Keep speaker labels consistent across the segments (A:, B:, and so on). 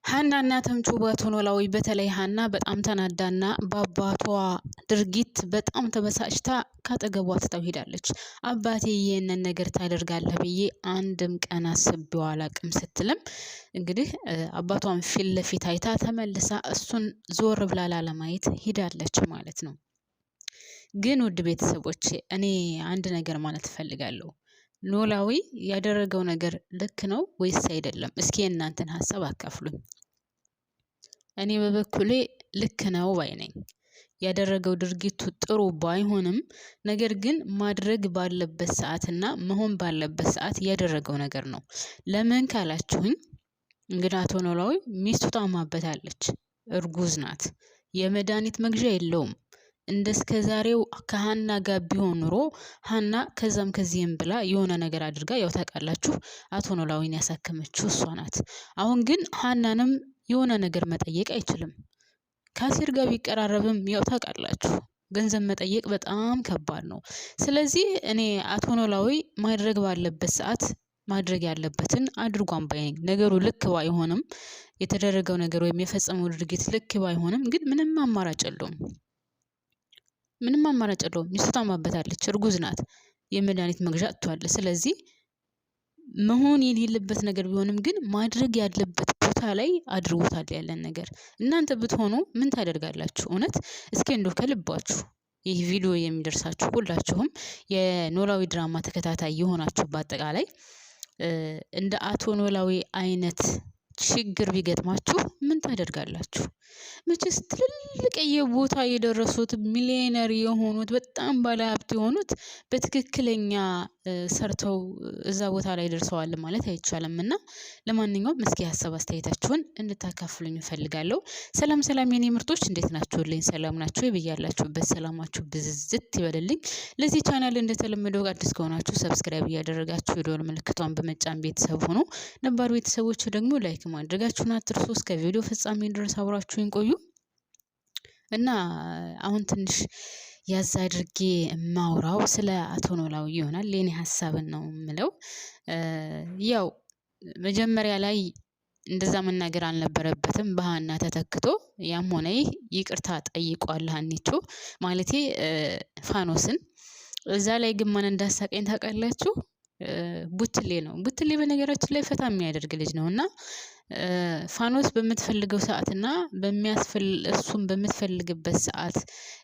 A: ሀናና ተምቹ በቶኖላዊ በተለይ ሀና በጣም ተናዳና በአባቷ ድርጊት በጣም ተበሳጭታ ካጠገቧ ትታው ሄዳለች። አባቴ ይሄንን ነገር ታደርጋለህ ብዬ አንድም ቀን አስቤው አላቅም ስትልም እንግዲህ አባቷን ፊት ለፊት አይታ ተመልሳ እሱን ዞር ብላ ላለማየት ሄዳለች ማለት ነው። ግን ውድ ቤተሰቦቼ እኔ አንድ ነገር ማለት እፈልጋለሁ። ኖላዊ ያደረገው ነገር ልክ ነው ወይስ አይደለም? እስኪ እናንተን ሀሳብ አካፍሉኝ። እኔ በበኩሌ ልክ ነው ባይ ነኝ። ያደረገው ድርጊቱ ጥሩ ባይሆንም ነገር ግን ማድረግ ባለበት ሰዓትና መሆን ባለበት ሰዓት ያደረገው ነገር ነው። ለምን ካላችሁኝ እንግዲህ አቶ ኖላዊ ሚስቱ ታማበታለች፣ እርጉዝ ናት፣ የመድኃኒት መግዣ የለውም። እንደስከዛሬው ከሀና ጋር ቢሆን ኑሮ ሀና ከዛም ከዚህም ብላ የሆነ ነገር አድርጋ ያው ታውቃላችሁ አቶ ኖላዊን ያሳከመችው እሷ ናት። አሁን ግን ሀናንም የሆነ ነገር መጠየቅ አይችልም። ከአሲር ጋር ቢቀራረብም ያው ታውቃላችሁ ገንዘብ መጠየቅ በጣም ከባድ ነው። ስለዚህ እኔ አቶ ኖላዊ ማድረግ ባለበት ሰዓት ማድረግ ያለበትን አድርጓን ባይ ነኝ። ነገሩ ልክ ባይሆንም የተደረገው ነገር ወይም የፈጸመው ድርጊት ልክ ባይሆንም ግን ምንም አማራጭ የለውም። ምንም አማራጭ የለውም። ሚስቱ ታማበታለች፣ እርጉዝ ናት፣ የመድኃኒት መግዣ አጥቷል። ስለዚህ መሆን የሌለበት ነገር ቢሆንም ግን ማድረግ ያለበት ቦታ ላይ አድርጎታል። ያለን ነገር እናንተ ብትሆኑ ምን ታደርጋላችሁ? እውነት እስኪ እንደው ከልባችሁ ይህ ቪዲዮ የሚደርሳችሁ ሁላችሁም የኖላዊ ድራማ ተከታታይ የሆናችሁ በአጠቃላይ እንደ አቶ ኖላዊ አይነት ችግር ቢገጥማችሁ ምን ታደርጋላችሁ? መቼስ ትልልቅ የቦታ የደረሱት ሚሊዮነር የሆኑት በጣም ባለሀብት የሆኑት በትክክለኛ ሰርተው እዛ ቦታ ላይ ደርሰዋል ማለት አይቻልም። እና ለማንኛውም እስኪ ሀሳብ አስተያየታችሁን እንድታካፍሉኝ እፈልጋለሁ። ሰላም ሰላም የኔ ምርጦች እንዴት ናችሁልኝ? ሰላም ናችሁ? ይብያላችሁበት ሰላማችሁ ብዝዝት ይበልልኝ። ለዚህ ቻናል እንደተለመደው አዲስ ከሆናችሁ ሰብስክራይብ እያደረጋችሁ የደወል ምልክቷን በመጫን ቤተሰብ ሆኖ ነባር ቤተሰቦች ደግሞ ላይክ ማድረጋችሁን አትርሱ። እስከ ቪዲዮ ፍጻሜ ድረስ አብራችሁን ቆዩ እና አሁን ትንሽ ያዝ አድርጌ ማውራው ስለ አቶ ኖላዊ ይሆናል። የኔ ሀሳብን ነው የምለው። ያው መጀመሪያ ላይ እንደዛ መናገር አልነበረበትም። በሀና ተተክቶ ያም ሆነ ይቅርታ ጠይቋል። ሀኒቾ ማለቴ ፋኖስን። እዛ ላይ ግን ማን እንዳሳቀኝ ታውቃላችሁ? ቡትሌ ነው። ቡትሌ በነገራችን ላይ ፈታ የሚያደርግ ልጅ ነው እና ፋኖስ በምትፈልገው ሰዓት እና እሱም በምትፈልግበት ሰዓት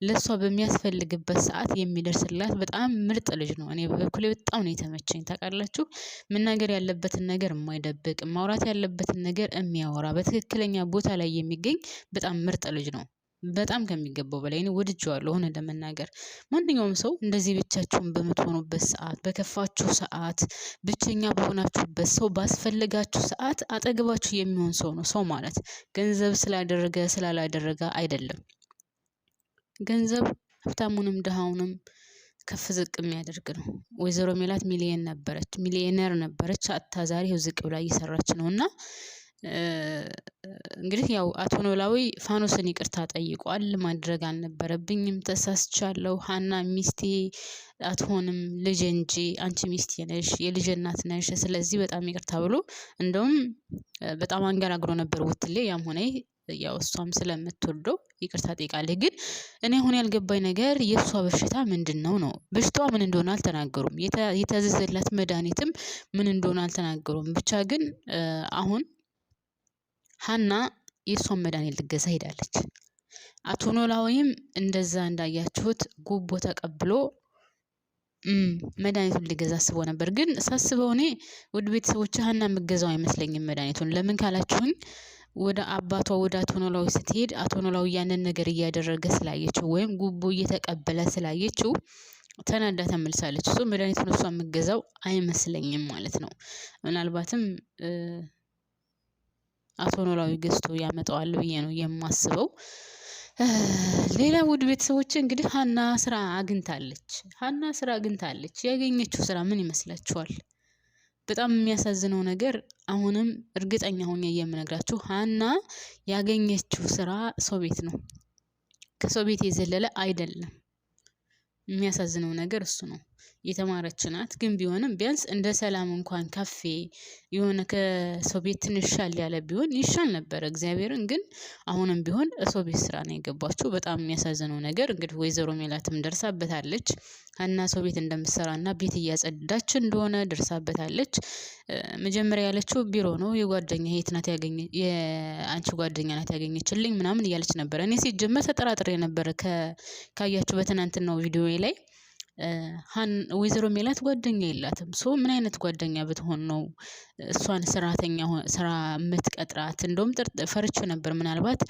A: ለሷ በሚያስፈልግበት ሰዓት የሚደርስላት በጣም ምርጥ ልጅ ነው። እኔ በበኩሌ በጣም ነው የተመቸኝ። ታውቃላችሁ መናገር ያለበትን ነገር የማይደብቅ ማውራት ያለበትን ነገር የሚያወራ በትክክለኛ ቦታ ላይ የሚገኝ በጣም ምርጥ ልጅ ነው። በጣም ከሚገባው በላይ እኔ ወድጄዋለሁ። ሆነ ለመናገር ማንኛውም ሰው እንደዚህ ብቻችሁን በምትሆኑበት ሰዓት፣ በከፋችሁ ሰዓት፣ ብቸኛ በሆናችሁበት ሰው ባስፈልጋችሁ ሰዓት አጠገባችሁ የሚሆን ሰው ነው። ሰው ማለት ገንዘብ ስላደረገ ስላላደረገ አይደለም። ገንዘብ ሀብታሙንም ድሃውንም ከፍ ዝቅ የሚያደርግ ነው። ወይዘሮ ሜላት ሚሊየነር ነበረች። አታ ዛሬ ይኸው ዝቅ ብላ እየሰራች ነው። እና እንግዲህ ያው አቶ ኖላዊ ፋኖስን ይቅርታ ጠይቋል። ማድረግ አልነበረብኝም፣ ተሳስቻለሁ። ሀና ሚስቴ አትሆንም ልጅ እንጂ አንቺ ሚስቴ ነሽ፣ የልጅ እናት ነሽ። ስለዚህ በጣም ይቅርታ ብሎ እንደውም በጣም አንገራግሮ ነበር ውትሌ። ያም ሆነ ያው እሷም ስለምትወደው ይቅርታ ጠይቃለች። ግን እኔ አሁን ያልገባኝ ነገር የእሷ በሽታ ምንድነው ነው? በሽታዋ ምን እንደሆነ አልተናገሩም። የታዘዘላት መድኃኒትም ምን እንደሆነ አልተናገሩም። ብቻ ግን አሁን ሀና የእሷን መድኃኒት ልገዛ ሄዳለች። አቶ ኖላዊም እንደዛ እንዳያችሁት ጉቦ ተቀብሎ መድኃኒቱን ሊገዛ አስቦ ነበር። ግን ሳስበው እኔ ውድ ቤተሰቦች ሀና የምገዛው አይመስለኝም መድኃኒቱን። ለምን ካላችሁኝ ወደ አባቷ ወደ አቶ ኖላዊ ስትሄድ አቶ ኖላዊ ያንን ነገር እያደረገ ስላየችው ወይም ጉቦ እየተቀበለ ስላየችው ተናዳ ተመልሳለች። እሱ መድኃኒቱን እሷ የምገዛው አይመስለኝም ማለት ነው። ምናልባትም አቶ ኖላዊ ገዝቶ ያመጣዋል ብዬ ነው የማስበው። ሌላ ውድ ቤተሰቦች እንግዲህ ሀና ስራ አግኝታለች። ያገኘችው ስራ ምን ይመስላችኋል? በጣም የሚያሳዝነው ነገር አሁንም እርግጠኛ ሆኜ የምነግራችሁ ሀና ያገኘችው ስራ ሰው ቤት ነው። ከሰው ቤት የዘለለ አይደለም። የሚያሳዝነው ነገር እሱ ነው። የተማረች ናት። ግን ቢሆንም ቢያንስ እንደ ሰላም እንኳን ካፌ የሆነ ከሰው ቤት ትንሽ ሻል ያለ ቢሆን ይሻል ነበር። እግዚአብሔርን ግን አሁንም ቢሆን ሰው ቤት ስራ ነው የገባችው። በጣም የሚያሳዝነው ነገር እንግዲህ ወይዘሮ ሜላትም ደርሳበታለች። ሀና ሰው ቤት እንደምትሰራና ቤት እያጸዳች እንደሆነ ደርሳበታለች። መጀመሪያ ያለችው ቢሮ ነው የጓደኛ የት ናት ያገኘ የአንቺ ጓደኛ ናት ያገኘችልኝ ምናምን እያለች ነበር። እኔ ሲጀመር ተጠራጥሬ ነበር ካያችሁ በትናንትናው ቪዲዮ ላይ ወይዘሮ ሜላት ጓደኛ የላትም። ምን አይነት ጓደኛ ብትሆን ነው እሷን ስራ የምትቀጥራት? እንደውም ፈርቼ ነበር ምናልባት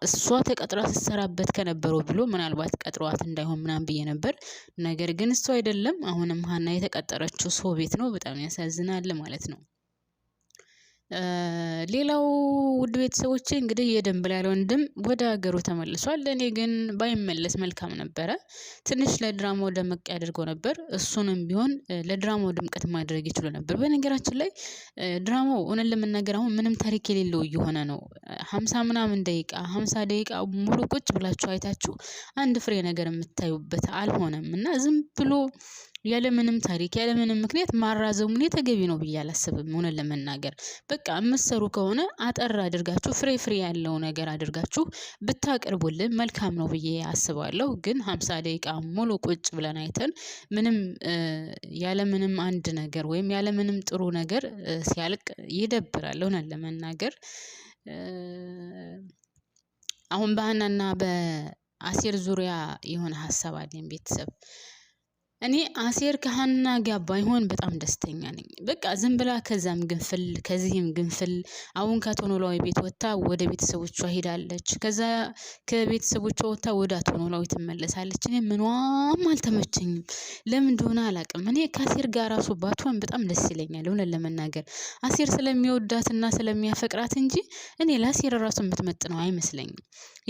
A: እሷ ተቀጥራ ስትሰራበት ከነበረው ብሎ ምናልባት ቀጥሯት እንዳይሆን ምናምን ብዬ ነበር። ነገር ግን እሷ አይደለም። አሁንም ሀና የተቀጠረችው ሰው ቤት ነው። በጣም ያሳዝናል ማለት ነው። ሌላው ውድ ቤተሰቦቼ እንግዲህ የደንበላል ወንድም ወደ ሀገሩ ተመልሷል። እኔ ግን ባይመለስ መልካም ነበረ። ትንሽ ለድራማው ደመቅ ያደርገው ነበር። እሱንም ቢሆን ለድራማው ድምቀት ማድረግ ይችሉ ነበር። በነገራችን ላይ ድራማው እውነት ለመናገር አሁን ምንም ታሪክ የሌለው እየሆነ ነው። 50 ደቂቃ ሙሉ ቁጭ ብላችሁ አይታችሁ አንድ ፍሬ ነገር የምታዩበት አልሆነም እና ዝም ብሎ ያለምንም ታሪክ ያለምንም ምክንያት ማራዘሙ ተገቢ ነው ብዬ አላስብም። እውነት ለመናገር በቃ የምትሰሩ ከሆነ አጠር አድርጋችሁ ፍሬ ያለው ነገር አድርጋችሁ ብታቀርቡልን መልካም ነው ብዬ አስባለሁ። ግን 50 ደቂቃ ሙሉ ቁጭ ብለን አይተን ያለምንም አንድ ነገር ወይም ያለምንም ጥሩ ነገር ሲያልቅ ይደብራል። እውነት ለመናገር አሁን በሀናና በአሴር ዙሪያ የሆነ ሀሳብ አለኝ ቤተሰብ። እኔ አሴር ከሀና ጋር ባይሆን በጣም ደስተኛ ነኝ። በቃ ዝም ብላ ከዛም ግንፍል ከዚህም ግንፍል። አሁን ከአቶ ኖላዊ ቤት ወጥታ ወደ ቤተሰቦቿ ሄዳለች። ከዛ ከቤተሰቦቿ ወጥታ ወደ አቶ ኖላዊ ትመለሳለች። እኔ ምኗም አልተመቸኝም። ለምን እንደሆነ አላውቅም። እኔ ከአሴር ጋር ራሱ ባትሆን በጣም ደስ ይለኛል። እውነት ለመናገር አሴር ስለሚወዳትና ስለሚያፈቅራት እንጂ እኔ ለአሴር ራሱ የምትመጥነው አይመስለኝም።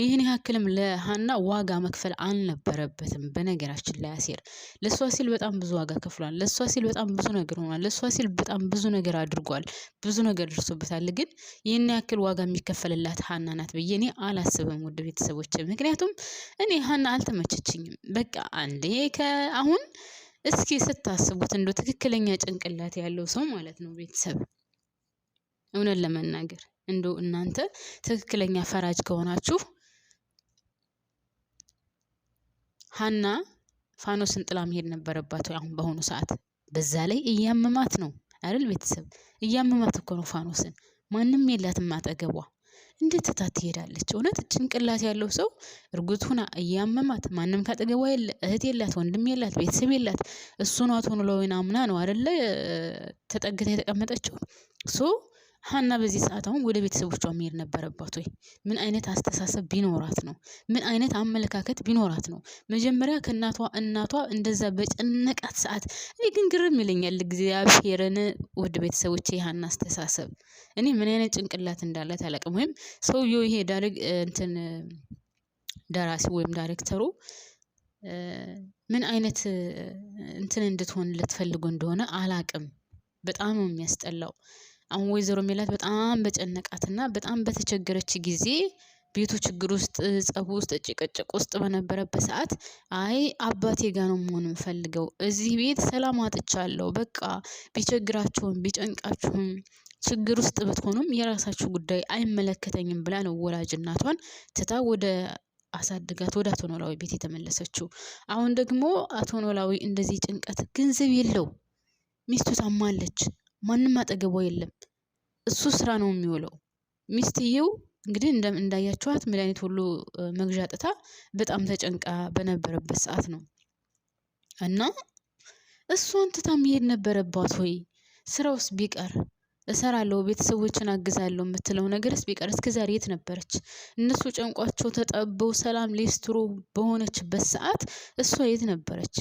A: ይህን ያክልም ለሀና ዋጋ መክፈል አልነበረበትም። በነገራችን ላይ አሴር ለሷ ሲል በጣም ብዙ ዋጋ ከፍሏል። ለሷ ሲል በጣም ብዙ ነገር ሆኗል። ለሷ ሲል በጣም ብዙ ነገር አድርጓል። ብዙ ነገር ደርሶበታል። ግን ይህን ያክል ዋጋ የሚከፈልላት ሀና ናት ብዬ እኔ አላስብም ውድ ቤተሰቦች። ምክንያቱም እኔ ሀና አልተመቸችኝም። በቃ አንዴ አሁን እስኪ ስታስቡት እንደው ትክክለኛ ጭንቅላት ያለው ሰው ማለት ነው ቤተሰብ፣ እውነት ለመናገር እንደው እናንተ ትክክለኛ ፈራጅ ከሆናችሁ ሀና ፋኖስን ጥላ መሄድ ነበረባት ወይ? አሁን በአሁኑ ሰዓት በዛ ላይ እያመማት ነው አይደል ቤተሰብ? እያመማት እኮ ነው ፋኖስን። ማንም የላትም አጠገቧ። እንዴት ትታት ትሄዳለች? እውነት ጭንቅላት ያለው ሰው እርጉዝ ሁና እያመማት ማንም ካጠገቧ የለ፣ እህት የላት፣ ወንድም የላት፣ ቤተሰብ የላት። እሱን አቶ ኖላዊን አምና ነው አይደለ ተጠግታ የተቀመጠችው። ሀና በዚህ ሰዓት አሁን ወደ ቤተሰቦቿ መሄድ ነበረባት ወይ? ምን አይነት አስተሳሰብ ቢኖራት ነው? ምን አይነት አመለካከት ቢኖራት ነው? መጀመሪያ እናቷ እንደዛ በጨነቃት ሰዓት እኔ ግን ግርም ይለኛል እግዚአብሔርን ውድ ቤተሰቦቼ የሀና አስተሳሰብ እኔ ምን አይነት ጭንቅላት እንዳላት አላውቅም። ወይም ሰውየው ይሄ ደራሲ ወይም ዳይሬክተሩ ምን አይነት እንድትሆንለት ፈልጎ እንደሆነ አላውቅም። በጣም ነው የሚያስጠላው። አሁን ወይዘሮ ሜላት በጣም በጨነቃትና በጣም በተቸገረች ጊዜ ቤቱ ችግር ውስጥ ጸቡ ውስጥ ጭቅጭቅ ውስጥ በነበረበት ሰዓት አይ አባቴ ጋር ነው መሆን የምፈልገው፣ እዚህ ቤት ሰላም አጥቻለሁ፣ በቃ ቢቸግራችሁም ቢጨንቃችሁም ችግር ውስጥ ብትሆኑም የራሳችሁ ጉዳይ አይመለከተኝም ብላ ነው ወላጅ እናቷን ትታ ወደ አሳድጋት ወደ አቶ ኖላዊ ቤት የተመለሰችው። አሁን ደግሞ አቶ ኖላዊ እንደዚህ ጭንቀት ገንዘብ የለው፣ ሚስቱ ታማለች፣ ማንም አጠገቧ የለም፣ እሱ ስራ ነው የሚውለው። ሚስትየው እንግዲህ እንዳያችኋት መድኃኒት ሁሉ መግዣ ጥታ በጣም ተጨንቃ በነበረበት ሰዓት ነው። እና እሷን ትታ መሄድ ነበረባት ወይ? ስራውስ ቢቀር እሰራለሁ ቤተሰቦችን አግዛለሁ የምትለው ነገርስ ቢቀር እስከ ዛሬ የት ነበረች? እነሱ ጨንቋቸው ተጠበው ሰላም ሌስትሮ በሆነችበት ሰዓት እሷ የት ነበረች?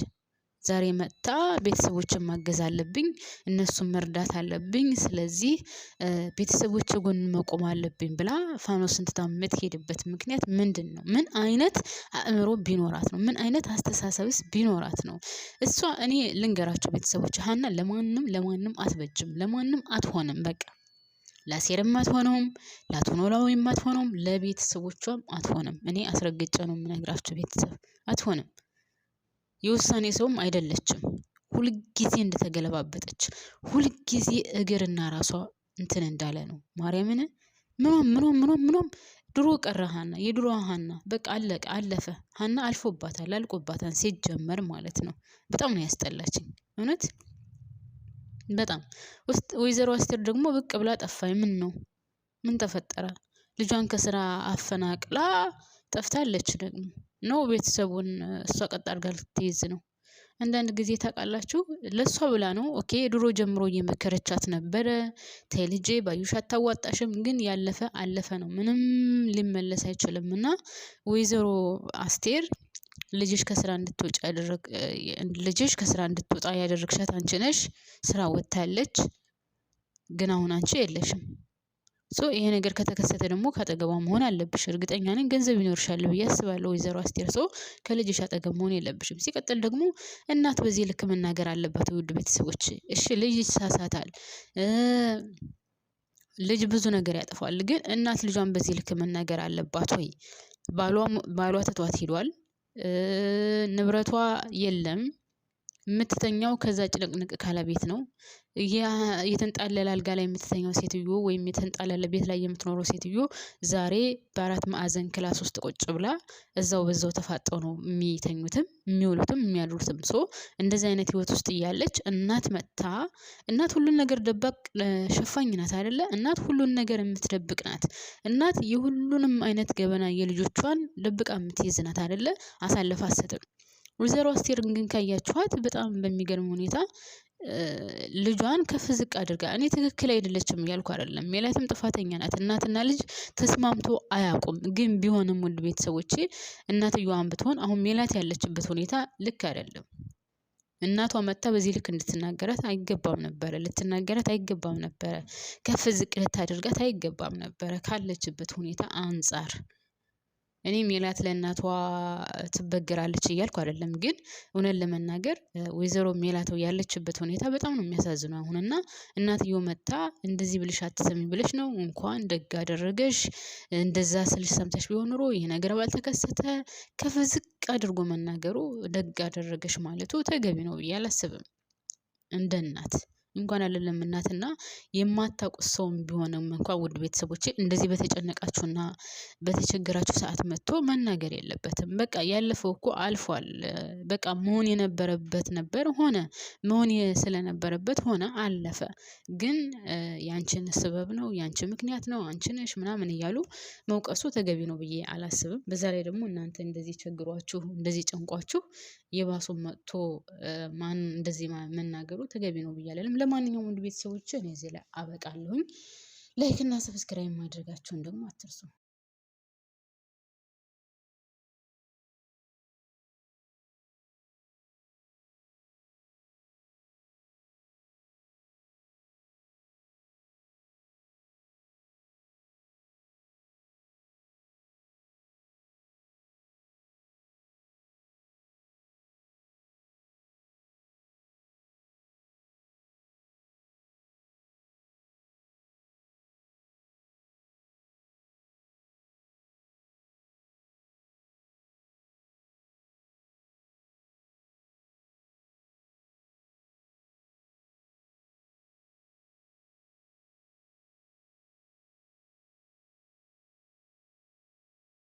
A: ዛሬ መጣ ቤተሰቦችን ማገዝ አለብኝ፣ እነሱን መርዳት አለብኝ፣ ስለዚህ ቤተሰቦች ጎን መቆም አለብኝ ብላ ፋኖስን ትታ የምትሄድበት ምክንያት ምንድን ነው? ምን አይነት አእምሮ ቢኖራት ነው? ምን አይነት አስተሳሰብስ ቢኖራት ነው? እሷ እኔ ልንገራቸው ቤተሰቦች፣ ሀና ለማንም አትበጅም፣ ለማንም አትሆንም። በቃ ለአሴርም አትሆነውም፣ ለአቶ ኖላዊም አትሆነውም፣ ለቤተሰቦቿም አትሆንም። እኔ አስረግጬ ነው የምነግራቸው ቤተሰብ አትሆንም። የውሳኔ ሰውም አይደለችም። ሁልጊዜ እንደተገለባበጠች ሁልጊዜ እግርና ራሷ እንትን እንዳለ ነው። ማርያምን ምኖም ድሮ ቀረ ሀና የድሮዋ ሀና በቃ አለቀ አለፈ። ሀና አልፎባታል አልቆባታል ሲጀመር ማለት ነው። በጣም ነው ያስጠላችኝ እውነት በጣም ወይዘሮ አስቴር ደግሞ ብቅ ብላ ጠፋኝ። ምን ተፈጠረ? ልጇን ከስራ አፈናቅላ ጠፍታለች ደግሞ ነው ቤተሰቡን እሷ ቀጥ አድርጋ ልትይዝ ነው። አንዳንድ ጊዜ ታውቃላችሁ ለሷ ብላ ነው ኦኬ ድሮ ጀምሮ እየመከረቻት ነበረ። ተይ ልጄ ባዩሽ አታዋጣሽም፣ ግን ያለፈ አለፈ ነው። ምንም ሊመለስ አይችልም። እና ወይዘሮ አስቴር ልጅሽ ከስራ እንድትወጣ ያደረግሻት አንቺ ነሽ። ስራ ወጥታለች፣ ግን አሁን አንቺ የለሽም። ይሄ ነገር ከተከሰተ ደግሞ ካጠገቧ መሆን አለብሽ። እርግጠኛ ነኝ ገንዘብ ይኖርሻል ብዬ አስባለሁ ወይዘሮ አስቴር። ከልጅሽ አጠገብ መሆን የለብሽም። ሲቀጥል ደግሞ እናት በዚህ ልክ መናገር አለባት? ውድ ቤተሰቦች እሺ ልጅ ይሳሳታል፣ ልጅ ብዙ ነገር ያጠፋል። ግን እናት ልጇን በዚህ ልክ መናገር አለባት ወይ? ባሏ ትቷት ሄዷል። ንብረቷ የለም። የምትተኛው ከዛ ጭንቅንቅ ካለ ቤት ነው። የተንጣለለ አልጋ ላይ የምትተኛው ሴትዮ ወይም የተንጣለለ ቤት ላይ የምትኖረው ሴትዮ ዛሬ በአራት ማዕዘን ክላስ ውስጥ ቁጭ ብላ በዛው ተፋጠው ነው የሚተኙትም የሚውሉትም የሚያድሩትም። እንደዚህ አይነት ህይወት ውስጥ እያለች እናት ሁሉን ነገር ደባቅ ሸፋኝ ናት አይደለ? እናት ሁሉን ነገር የምትደብቅ ናት። እናት የሁሉንም አይነት ገበና የልጆቿን ደብቃ የምትይዝ ናት አይደለ? አሳልፋ አትሰጥም። ወይዘሮ አስቴር ግን ካያችኋት በጣም በሚገርም ሁኔታ ልጇን ከፍ ዝቅ አድርጋ እኔ ትክክል አይደለችም እያልኩ አይደለም። ሜላትም ጥፋተኛ ናት። እናትና ልጅ ተስማምቶ አያውቁም። ግን ቢሆንም ውድ ቤተሰቦቼ እናትየዋን ብትሆን አሁን ሜላት ያለችበት ሁኔታ ልክ አይደለም። እናቷ መታ በዚህ ልክ እንድትናገራት አይገባም ነበረ። ልትናገራት አይገባም ነበረ። ከፍ ዝቅ ልታደርጋት አይገባም ነበረ ካለችበት ሁኔታ አንፃር። እኔ ሜላት ለእናቷ ትበግራለች እያልኩ አይደለም። ግን እውነት ለመናገር ወይዘሮ ሜላት ያለችበት ሁኔታ በጣም ነው የሚያሳዝነው። አሁንና እናትየው መታ እንደዚህ ብልሽ አትሰሚ ብለሽ ነው እንኳን ደግ አደረገሽ፣ እንደዛ ስልሽ ሰምተሽ ቢሆን ኖሮ ይሄ ነገር ባልተከሰተ። ከፍ ዝቅ አድርጎ መናገሩ ደግ አደረገሽ ማለቱ ተገቢ ነው ብዬ አላስብም። እንደ እናት እንኳን አይደለም እናትና የማታውቁት ሰውም ቢሆንም እንኳን ውድ ቤተሰቦቼ እንደዚህ በተጨነቃችሁና በተቸገራችሁ ሰዓት መጥቶ መናገር የለበትም። በቃ ያለፈው እኮ አልፏል። በቃ መሆን የነበረበት ነበር ሆነ፣ መሆን ስለነበረበት ሆነ፣ አለፈ። ግን ያንቺን ስበብ ነው ያንቺ ምክንያት ነው አንቺ ነሽ ምናምን እያሉ መውቀሱ ተገቢ ነው ብዬ አላስብም። በዛ ላይ ደግሞ እናንተ እንደዚህ ቸግሯችሁ እንደዚህ ጨንቋችሁ የባሱን መጥቶ ማን እንደዚህ መናገሩ ተገቢ ነው ብዬ አላለም። ለማንኛውም ውድ ቤተሰቦች እኔ እዚህ ላይ አበቃለሁኝ። ላይክ እና ሰብስክራይብ ማድረጋችሁን ደግሞ አትርሱ።